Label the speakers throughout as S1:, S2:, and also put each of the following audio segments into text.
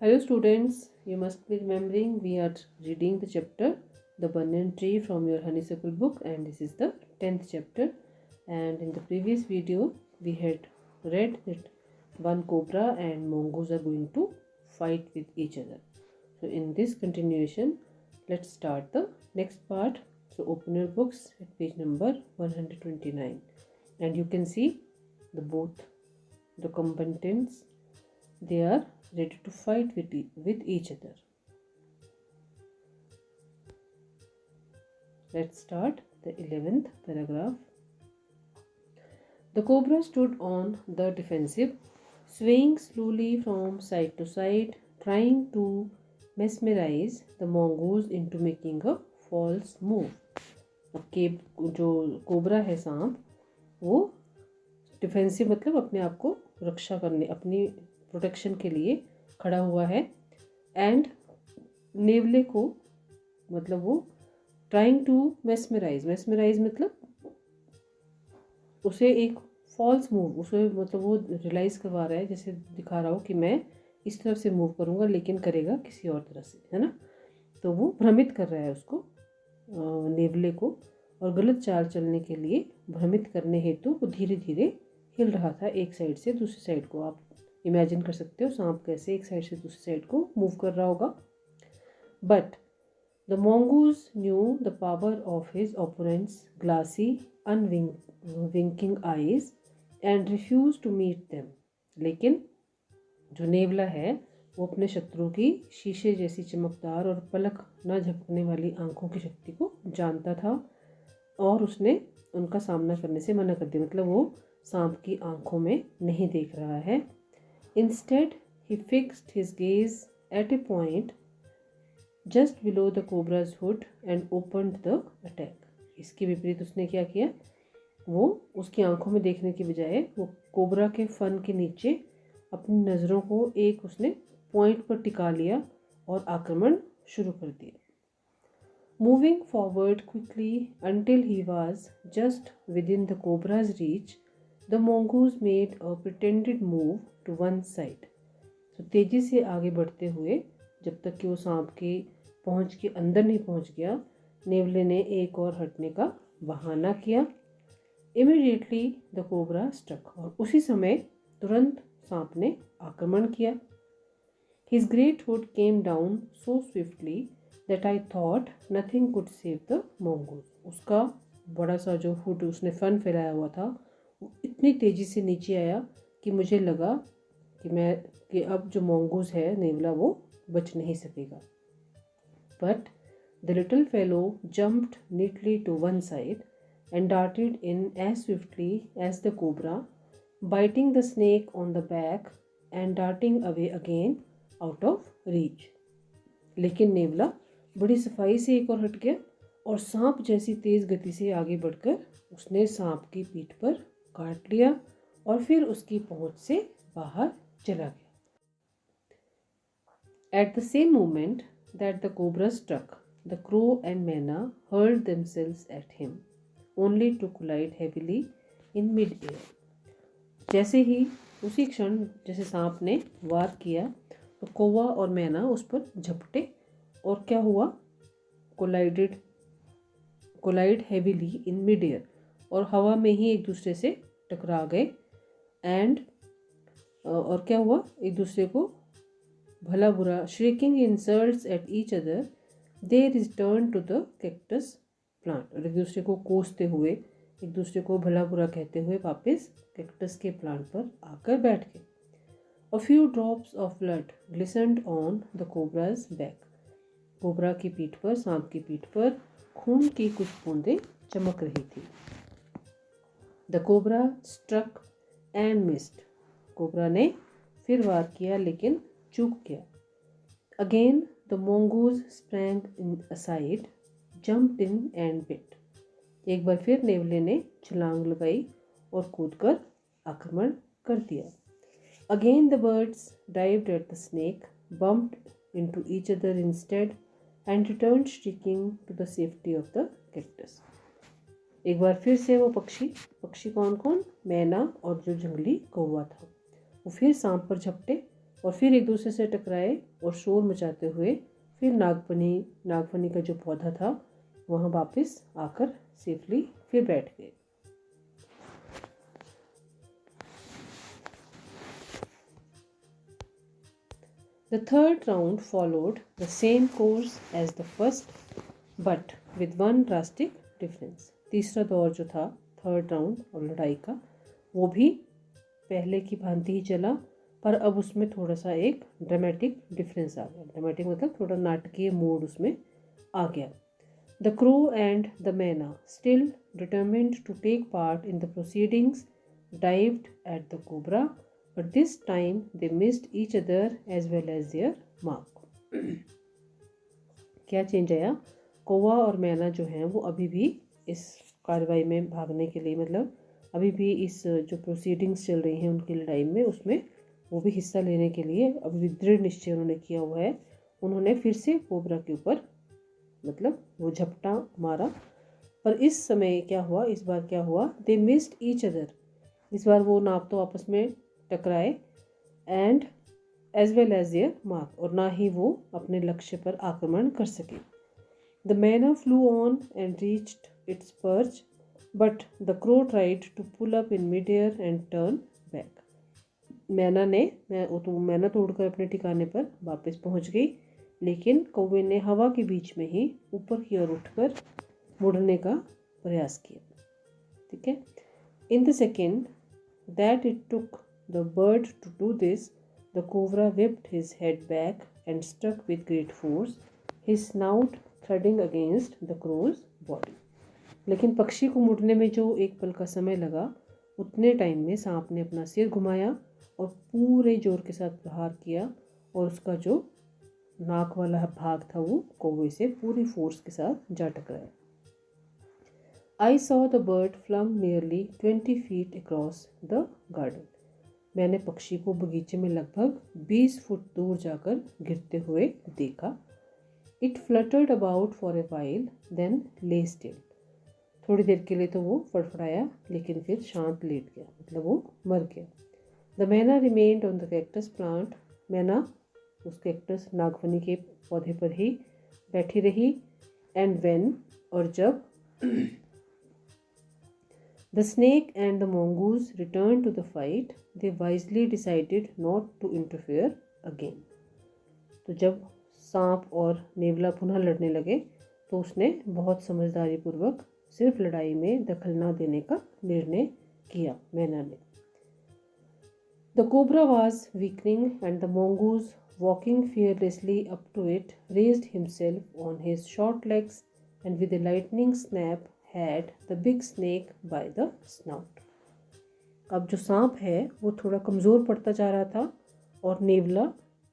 S1: Hello students, you must be remembering we are reading the chapter The Banyan Tree from your Honeysuckle book, and this is the 10th chapter. And in the previous video we had read that one cobra and mongoose are going to fight with each other. So in this continuation, let's start the next part. So open your books at page number 129 and you can see both the combatants, they are ready to fight with each other. Let's start the 11th paragraph. The cobra stood on the defensive, swaying slowly from side to side, trying to mesmerize the mongoose into making a false move. जो cobra है सांप, वो defensive मतलब अपने आप को रक्षा करने, अपनी प्रोटेक्शन के लिए खड़ा हुआ है, एंड नेवले को मतलब वो ट्राइंग टू मेस्मराइज मतलब उसे एक फॉल्स मूव, उसे मतलब वो रियलाइज़ करवा रहा है, जैसे दिखा रहा हो कि मैं इस तरफ से मूव करूँगा लेकिन करेगा किसी और तरह से, है ना। तो वो भ्रमित कर रहा है उसको, नेवले को, और गलत चाल चलने के लिए भ्रमित करने हेतु वो धीरे धीरे हिल रहा था एक साइड से दूसरी साइड को। आप इमेजिन कर सकते हो सांप कैसे एक साइड से दूसरी साइड को मूव कर रहा होगा। But the mongoose knew the power of his opponent's glassy, unwinking eyes and refused to meet them. लेकिन जो नेवला है वो अपने शत्रु की शीशे जैसी चमकदार और पलक न झपकने वाली आंखों की शक्ति को जानता था और उसने उनका सामना करने से मना कर दिया। मतलब वो सांप की आंखों में नहीं देख रहा है। Instead, he fixed his gaze at a point just below the cobra's hood and opened the attack. इसके विपरीत उसने क्या किया, वो उसकी आंखों में देखने के बजाय वो कोबरा के फन के नीचे अपनी नज़रों को एक उसने पॉइंट पर टिका लिया और आक्रमण शुरू कर दिया। Moving forward quickly until he was just within the cobra's reach, the mongoose made a pretended move to one side. तो तेजी से आगे बढ़ते हुए जब तक कि वो सांप के पहुंच के अंदर नहीं पहुंच गया, नेवले ने एक और हटने का बहाना किया। Immediately the cobra struck, और उसी समय तुरंत सांप ने आक्रमण किया। His great hood came down so swiftly that I thought nothing could save the mongoose. उसका बड़ा सा जो हुड उसने फन फैलाया हुआ था वो इतनी तेज़ी से नीचे आया कि मुझे लगा कि अब जो mongoose है नेवला वो बच नहीं सकेगा। But the little fellow jumped neatly to one side and darted in as swiftly as the cobra, biting the snake on the back and darting away again out of reach. लेकिन नेवला बड़ी सफाई से एक और हट गया और सांप जैसी तेज गति से आगे बढ़कर उसने सांप की पीठ पर काट लिया और फिर उसकी पहुंच से बाहर चला गया। At the same moment that the cobra struck, the crow and Maina hurled themselves at him, only to collide heavily in mid-air. जैसे ही उसी क्षण जैसे सांप ने वार किया तो कौवा और मैना उस पर झपटे और क्या हुआ, collide heavily in mid air, और हवा में ही एक दूसरे से टकरा गए। एंड और क्या हुआ, एक दूसरे को भला बुरा, shrieking insults at each other, they return to the cactus plant, और एक दूसरे को कोसते हुए, एक दूसरे को भला बुरा कहते हुए वापस कैक्टस के प्लांट पर आकर बैठ गए। A few drops of blood glistened on the cobra's back. Cobra की पीठ पर, सांप की पीठ पर खून की कुछ बूंदें चमक रही थी। The cobra struck and missed. Cobra ने फिर वार किया लेकिन चूक गया। Again the mongoose sprang aside, jumped in and bit. एक बार फिर नेवले ने छलांग लगाई और कूदकर आक्रमण कर दिया। Again the birds dived at the snake, bumped into each other instead, and returned shrieking to the safety of the cactus. एक बार फिर से वो पक्षी कौन कौन, मैना और जो जंगली कौवा था, वो फिर सांप पर झपटे और फिर एक दूसरे से टकराए और शोर मचाते हुए फिर नागफनी का जो पौधा था वहाँ वापस आकर सेफली फिर बैठ गए। The third round followed the same course as the first, but with one drastic difference. तीसरा दौर जो था थर्ड राउंड और लड़ाई का वो भी पहले की भांति ही चला, पर अब उसमें थोड़ा सा एक ड्रामेटिक डिफरेंस आ गया। ड्रामेटिक मतलब थोड़ा नाटकीय मोड उसमें आ गया। The crow and the मैना still determined to take part in the proceedings dived at the cobra, but this time they missed each other as well as their mark. क्या change आया? कौवा और मैना जो हैं वो अभी भी इस कार्रवाई में भागने के लिए, मतलब अभी भी इस जो प्रोसीडिंग्स चल रही हैं उनकी लड़ाई में, उसमें वो भी हिस्सा लेने के लिए अभी भी दृढ़ निश्चय उन्होंने किया हुआ है। उन्होंने फिर से कोबरा के ऊपर मतलब वो झपटा मारा। पर इस समय क्या हुआ, इस बार क्या हुआ, दे मिस्ड ईच अदर, इस बार वो ना तो आपस में टकराए and as well as their mark, और ना ही वो अपने लक्ष्य पर आक्रमण कर सके। The myna flew on and reached its perch, but the crow tried to pull up in mid air and turn back. मैना तो उड़कर अपने ठिकाने पर वापस पहुंच गई, लेकिन कौवे ने हवा के बीच में ही ऊपर की ओर उठकर मुड़ने का प्रयास किया। ठीक है। In the second that it took the bird to do this, the cobra whipped his head back and struck with great force, his snout thudding against the crow's body. लेकिन पक्षी को मुड़ने में जो एक पल का समय लगा, उतने टाइम में सांप ने अपना सिर घुमाया और पूरे जोर के साथ प्रहार किया, और उसका जो नाक वाला भाग था वो कौवे से पूरी फोर्स के साथ जा टकराया। I saw the bird flung nearly 20 feet across the garden. मैंने पक्षी को बगीचे में लगभग 20 फुट दूर जाकर गिरते हुए देखा। It fluttered about for a while, then lay still. थोड़ी देर के लिए तो वो फड़फड़ाया, लेकिन फिर शांत लेट गया, मतलब वो मर गया। The मैना remained on the cactus plant. मैना उस कैक्टस नागफनी के पौधे पर ही बैठी रही। And when, और जब the snake and the mongoose returned to the fight, they wisely decided not to interfere again. तो जब सांप और नेवला पुनः लड़ने लगे तो उसने बहुत समझदारी पूर्वक सिर्फ लड़ाई में दखल न देने का निर्णय किया मैना ने। The cobra was weakening and the mongoose, walking fearlessly up to it, raised himself on his short legs and with a lightning snap had the big snake by the snout. अब जो सांप है वो थोड़ा कमज़ोर पड़ता जा रहा था और नेवला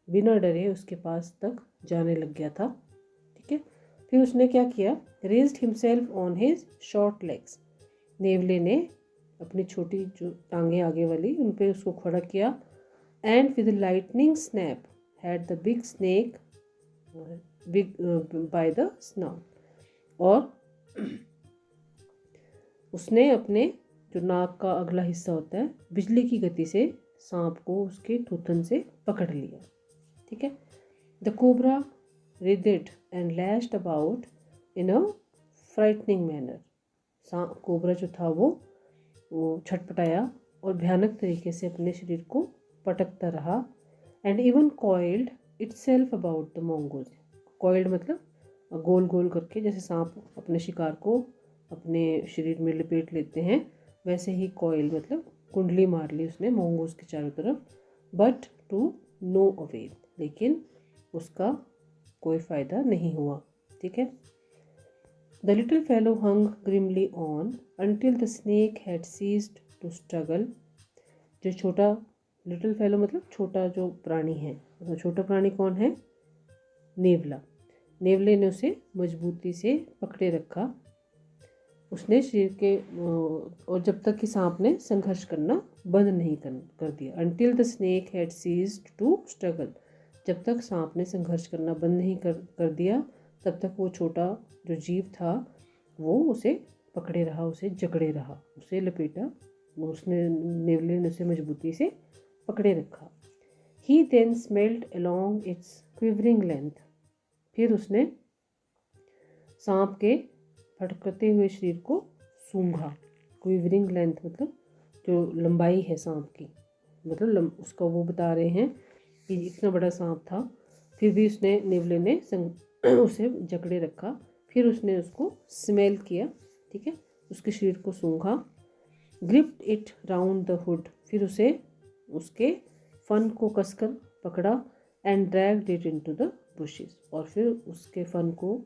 S1: बिना डरे उसके पास तक जाने लग गया था। ठीक है। फिर उसने क्या किया, raised himself on his short legs, नेवले ने अपनी छोटी जो टांगे आगे वाली उन पे उसको खड़ा किया, and with lightning snap had the big snake by the snout, और उसने अपने जो नाक का अगला हिस्सा होता है बिजली की गति से सांप को उसके थूथन से पकड़ लिया। ठीक है। The cobra writhed and lashed about in a frightening manner, cobra जो था वो छटपटाया और भयानक तरीके से अपने शरीर को पटकता रहा। And even coiled itself about the mongoose, coiled मतलब गोल गोल करके, जैसे सांप अपने शिकार को अपने शरीर में लपेट लेते हैं, वैसे ही कॉइल मतलब कुंडली मार ली उसने mongoose के चारों तरफ। बट टू नो अवेल, लेकिन उसका कोई फ़ायदा नहीं हुआ। ठीक है। The little fellow hung grimly on until the snake had ceased to struggle. जो छोटा लिटिल फेलो मतलब छोटा जो प्राणी है, तो छोटा प्राणी कौन है, नेवला। नेवले ने उसे मजबूती से पकड़े रखा, उसने शरीर के, और जब तक कि सांप ने संघर्ष करना बंद नहीं कर दिया। Until the snake had ceased to struggle, जब तक सांप ने संघर्ष करना बंद नहीं कर दिया, तब तक वो छोटा जो जीव था वो उसे पकड़े रहा, उसे जकड़े रहा, उसे लपेटा, उसने नेवले ने उसे मजबूती से पकड़े रखा। He then smelled along its quivering length, फिर उसने सांप के फड़कते हुए शरीर को सूंघा। क्विवरिंग लेंथ मतलब जो लंबाई है सांप की, मतलब उसका वो बता रहे हैं कि इतना बड़ा सांप था, फिर भी उसने नेवले ने उसे जकड़े रखा। फिर उसने उसको स्मेल किया, ठीक है, उसके शरीर को सूंघा। Gripped it round the hood, फिर उसे उसके फन को कसकर पकड़ा। And dragged it into the bushes, और फिर उसके फन को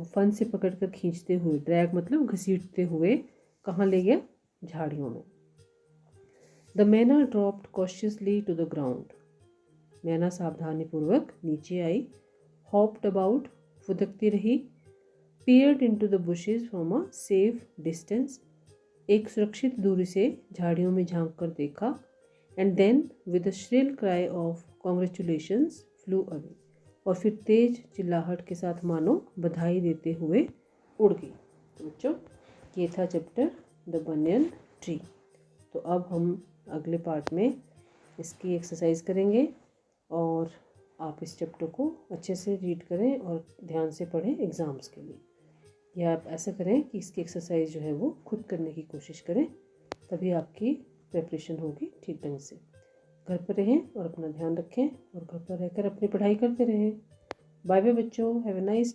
S1: फन से पकड़कर खींचते हुए, ड्रैग मतलब घसीटते हुए कहाँ ले गया? झाड़ियों में। The myna dropped cautiously to the ground, मैना सावधानीपूर्वक नीचे आई। हॉप्ड अबाउट, फुदकती रही। Peered into the bushes from a safe distance, एक सुरक्षित दूरी से झाड़ियों में झांक कर देखा। And then with a shrill cry of congratulations flew away, और फिर तेज चिल्लाहट के साथ मानो बधाई देते हुए उड़ गई। तो बच्चों, ये था चैप्टर द बनियन ट्री। तो अब हम अगले पार्ट में इसकी एक्सरसाइज करेंगे, और आप इस चैप्टर को अच्छे से रीड करें और ध्यान से पढ़ें एग्ज़ाम्स के लिए। या आप ऐसा करें कि इसकी एक्सरसाइज जो है वो खुद करने की कोशिश करें, तभी आपकी प्रिपरेशन होगी ठीक ढंग से। घर पर रहें और अपना ध्यान रखें, और घर पर रहकर अपनी पढ़ाई करते रहें। बाय बाय बच्चों, हैव अ नाइस